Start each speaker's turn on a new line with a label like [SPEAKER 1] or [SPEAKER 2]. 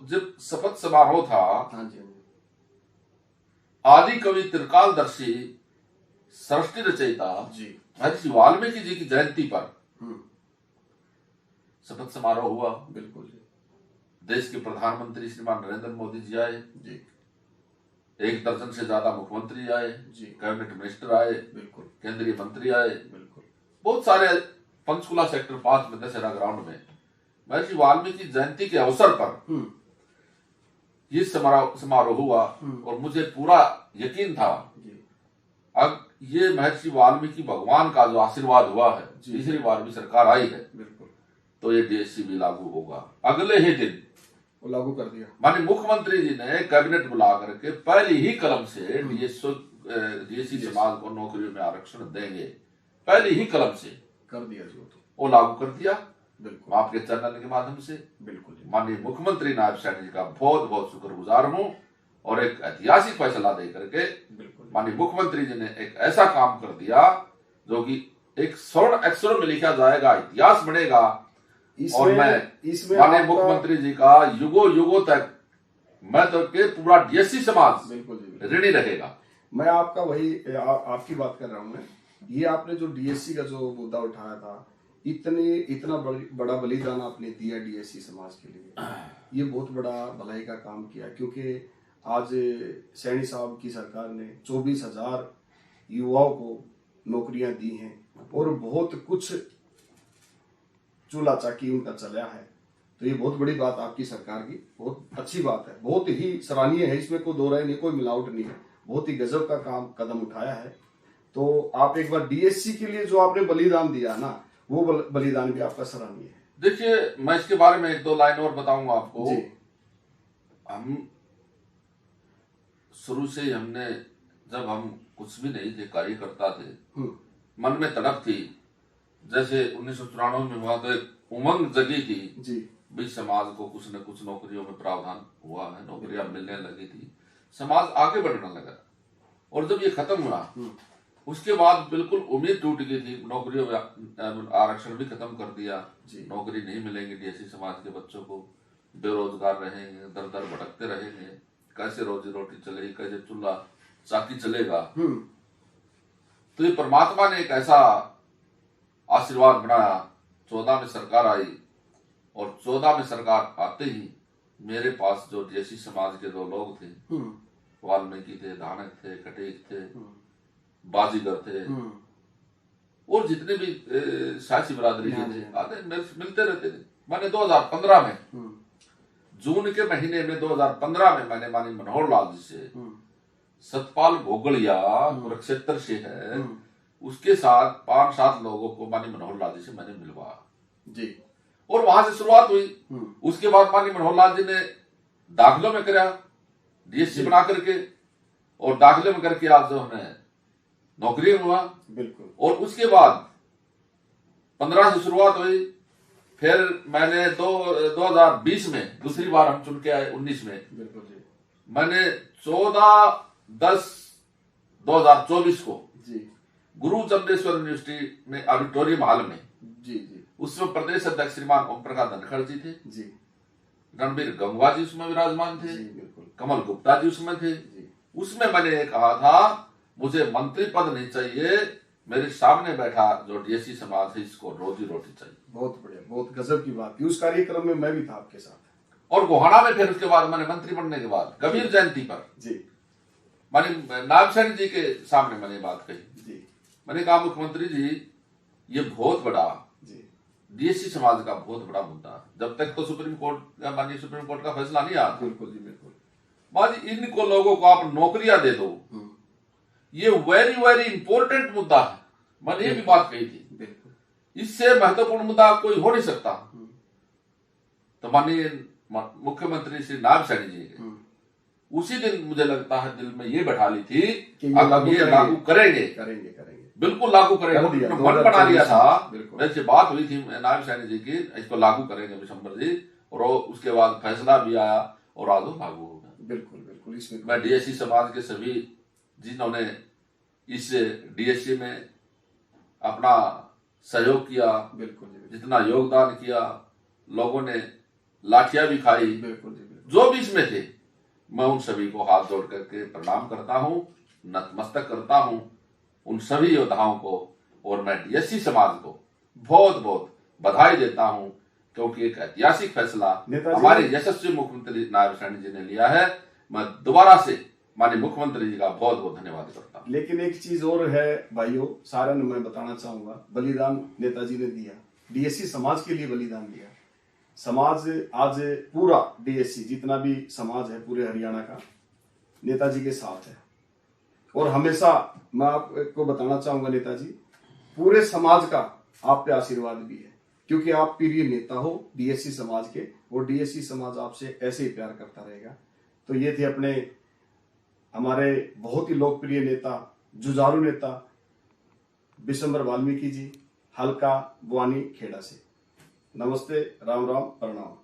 [SPEAKER 1] जब शपथ समारोह था,
[SPEAKER 2] हाँ जी, हाँ जी,
[SPEAKER 1] आदि कवि त्रिकालदर्शी सृष्टि रचयिता
[SPEAKER 2] जी,
[SPEAKER 1] महर्षि वाल्मीकि जी की जयंती पर
[SPEAKER 2] हम्म,
[SPEAKER 1] शपथ समारोह हुआ।
[SPEAKER 2] बिल्कुल जी,
[SPEAKER 1] देश के प्रधानमंत्री श्रीमान नरेंद्र मोदी जी आए,
[SPEAKER 2] जी,
[SPEAKER 1] 1 दर्जन से ज्यादा मुख्यमंत्री आए,
[SPEAKER 2] जी,
[SPEAKER 1] कैबिनेट मिनिस्टर आए,
[SPEAKER 2] बिल्कुल,
[SPEAKER 1] केंद्रीय मंत्री आए,
[SPEAKER 2] बिल्कुल,
[SPEAKER 1] बहुत सारे। पंचकुला सेक्टर 5 में दशहरा ग्राउंड में महर्षि वाल्मीकि जयंती के अवसर पर ये समारोह हुआ और मुझे पूरा यकीन था
[SPEAKER 2] जी,
[SPEAKER 1] अब ये महर्षि वाल्मीकि भगवान का जो आशीर्वाद हुआ है,
[SPEAKER 2] जी,
[SPEAKER 1] तीसरी बार भी सरकार आई है,
[SPEAKER 2] बिल्कुल,
[SPEAKER 1] तो ये डीएससी भी लागू होगा। अगले ही दिन
[SPEAKER 2] वो लागू कर दिया।
[SPEAKER 1] माननीय मुख्यमंत्री जी ने कैबिनेट बुला करके पहली ही कलम से डीएससी समाज को नौकरियों में आरक्षण देंगे, पहली ही कलम से
[SPEAKER 2] कर दिया जी,
[SPEAKER 1] वो लागू कर दिया।
[SPEAKER 2] बिल्कुल,
[SPEAKER 1] आपके चैनल के माध्यम से
[SPEAKER 2] बिल्कुल जी,
[SPEAKER 1] माननीय मुख्यमंत्री नायब सैनी जी का बहुत बहुत शुक्रगुजार हूं और एक ऐतिहासिक फैसला दे करके
[SPEAKER 2] बिल्कुल,
[SPEAKER 1] माननीय मुख्यमंत्री जी ने एक ऐसा काम कर दिया जो कि एक स्वर्ण अक्षरों में लिखा जाएगा, इतिहास बनेगा। और मैं माननीय मुख्यमंत्री जी का युगों युगों तक मैं तो के पूरा डीएससी समाज
[SPEAKER 2] बिल्कुल जी,
[SPEAKER 1] ऋणी रहेगा।
[SPEAKER 2] मैं आपका वही आपकी बात कर रहा हूं। मैं ये आपने जो डीएससी का जो मुद्दा उठाया था, इतना बड़ा बलिदान आपने दिया डीएससी समाज के लिए, ये बहुत बड़ा भलाई का काम किया। क्योंकि आज सैनी साहब की सरकार ने 24,000 युवाओं को नौकरियां दी हैं और बहुत कुछ चूल्हा चाकी उनका चला है। तो ये बहुत बड़ी बात आपकी सरकार की, बहुत अच्छी बात है, बहुत ही सराहनीय है, इसमें कोई दो राय नहीं, कोई मिलावट नहीं है, बहुत ही गजब का कदम उठाया है। तो आप एक बार डीएससी के लिए जो आपने बलिदान दिया ना, वो बलिदान भी आपका सराहनीय है।
[SPEAKER 1] देखिए, मैं इसके बारे में 1-2 लाइन और बताऊंगा आपको। हम शुरू से ही हमने, जब हम कुछ भी नहीं थे, कार्यकर्ता थे, मन में तड़प थी। जैसे 1994 में हुआ तो एक उमंग जगी थी
[SPEAKER 2] जी,
[SPEAKER 1] भी समाज को कुछ न कुछ नौकरियों में प्रावधान हुआ है, नौकरियां मिलने लगी थी, समाज आगे बढ़ने लगा। और जब ये खत्म हुआ उसके बाद बिल्कुल उम्मीद टूट गई थी, नौकरियों आरक्षण भी खत्म कर दिया, नौकरी नहीं मिलेंगी डीएससी समाज के बच्चों को, बेरोजगार रहेंगे, दर दर भटकते रहेंगे, कैसे रोजी रोटी चलेगी, कैसे चूल्हा चाकी चलेगा। तो ये परमात्मा ने एक ऐसा आशीर्वाद बनाया, 14 में सरकार आई और 14 में सरकार आते ही मेरे पास जो डीएससी समाज के 2 लोग थे, वाल्मीकि थे, धानक थे, कटेक थे, बाजीगर थे और जितने भी शासी बिरादरी के थे, आते मिलते रहते थे। मैंने 2015 में जून के महीने में 2015 में मैंने माननीय मनोहर लाल जी से, सतपाल भोगड़िया कुरुक्षेत्र से है, उसके साथ 5-7 लोगों को माननीय मनोहर लाल जी से मैंने मिलवाया
[SPEAKER 2] जी, और
[SPEAKER 1] वहां से शुरुआत हुई। उसके बाद माननीय मनोहर लाल जी ने दाखिलों में कराया डीएससी बना करके, और दाखिले में करके आज जो हमें नौकरी हुआ।
[SPEAKER 2] बिल्कुल।
[SPEAKER 1] और उसके बाद 15 से शुरुआत हुई, फिर मैंने 2020 में दूसरी बार हम चुन के आए, 19 में
[SPEAKER 2] बिल्कुल जी,
[SPEAKER 1] मैंने 14/10/2024 को
[SPEAKER 2] जी,
[SPEAKER 1] गुरु चंदेश्वर यूनिवर्सिटी में ऑडिटोरियम हॉल में,
[SPEAKER 2] जी, जी,
[SPEAKER 1] उसमें प्रदेश अध्यक्ष श्रीमान ओम प्रकाश धनखड़ जी थे,
[SPEAKER 2] जी,
[SPEAKER 1] रणबीर गंगवा जी उसमें विराजमान थे,
[SPEAKER 2] जी, बिल्कुल,
[SPEAKER 1] कमल गुप्ता जी उसमें थे।
[SPEAKER 2] जी,
[SPEAKER 1] उसमें मैंने कहा था मुझे मंत्री पद नहीं चाहिए, मेरे सामने बैठा जो डीएससी समाज है इसको रोजी रोटी चाहिए।
[SPEAKER 2] बहुत बढ़िया, बहुत गजब की बात थी। उस कार्यक्रम में मैं भी था आपके साथ।
[SPEAKER 1] और गोहाना में फिर उसके बाद मैंने मंत्री बनने के बाद कबीर जयंती पर
[SPEAKER 2] जी,
[SPEAKER 1] मैंने नायब सैनी जी के सामने मैंने बात कही।
[SPEAKER 2] जी,
[SPEAKER 1] मैंने कहा मुख्यमंत्री जी, ये बहुत बड़ा
[SPEAKER 2] जी,
[SPEAKER 1] डीएससी समाज का बहुत बड़ा मुद्दा है, जब तक तो सुप्रीम कोर्ट माननीय सुप्रीम कोर्ट का फैसला नहीं आता।
[SPEAKER 2] बिल्कुल जी, बिल्कुल।
[SPEAKER 1] बाजी इनको लोगों को आप नौकरियां दे दो, ये वेरी वेरी इंपॉर्टेंट मुद्दा है। मैंने ये भी बात कही थी,
[SPEAKER 2] बिल्कुल,
[SPEAKER 1] इससे महत्वपूर्ण मुद्दा कोई हो नहीं सकता। तो माननीय मुख्यमंत्री श्री नायब सैनी जी ने उसी दिन मुझे लगता है दिल में ये बैठा ली थी कि अब ये लागू करेंगे,
[SPEAKER 2] करेंगे, करेंगे,
[SPEAKER 1] बिल्कुल लागू करेंगे। मन बना लिया था, मेरे से बात हुई थी नायब सैनी जी की, इसको लागू करेंगे विशंबर जी, और उसके बाद फैसला भी आया और आज लागू हो गया।
[SPEAKER 2] बिल्कुल, बिल्कुल। इसमें
[SPEAKER 1] मैं डीएससी समाज के सभी जिन्होंने इस डीएससी में अपना सहयोग किया,
[SPEAKER 2] बिल्कुल,
[SPEAKER 1] जितना योगदान किया, लोगों ने लाठियां भी खाई,
[SPEAKER 2] बिल्कुल जी, बिल्कुल,
[SPEAKER 1] जो भी इसमें थे, मैं उन सभी को हाथ जोड़ करके प्रणाम करता हूं, नतमस्तक करता हूं उन सभी योद्धाओं को, और मैं डीएससी समाज को बहुत बहुत बधाई देता हूं, क्योंकि एक ऐतिहासिक फैसला हमारे यशस्वी मुख्यमंत्री नायब सैनी जी ने लिया है। मैं दोबारा से माननीय मुख्यमंत्री जी का बहुत बहुत धन्यवाद करता हूं।
[SPEAKER 2] लेकिन एक चीज और है भाइयों, सारा मैं बताना चाहूंगा, बलिदान नेताजी ने दिया, डीएससी समाज के लिए बलिदान दिया। समाज आज पूरा डीएससी जितना भी समाज है पूरे हरियाणा का नेताजी के साथ है, और हमेशा मैं आपको बताना चाहूंगा नेताजी, पूरे समाज का आप पे आशीर्वाद भी है, क्योंकि आप प्रिय नेता हो डीएससी समाज के, और डीएससी समाज आपसे ऐसे ही प्यार करता रहेगा। तो ये थे अपने हमारे बहुत ही लोकप्रिय नेता, जुझारू नेता विशंबर वाल्मीकि जी, हल्का बुआनी खेड़ा से। नमस्ते, राम राम, प्रणाम।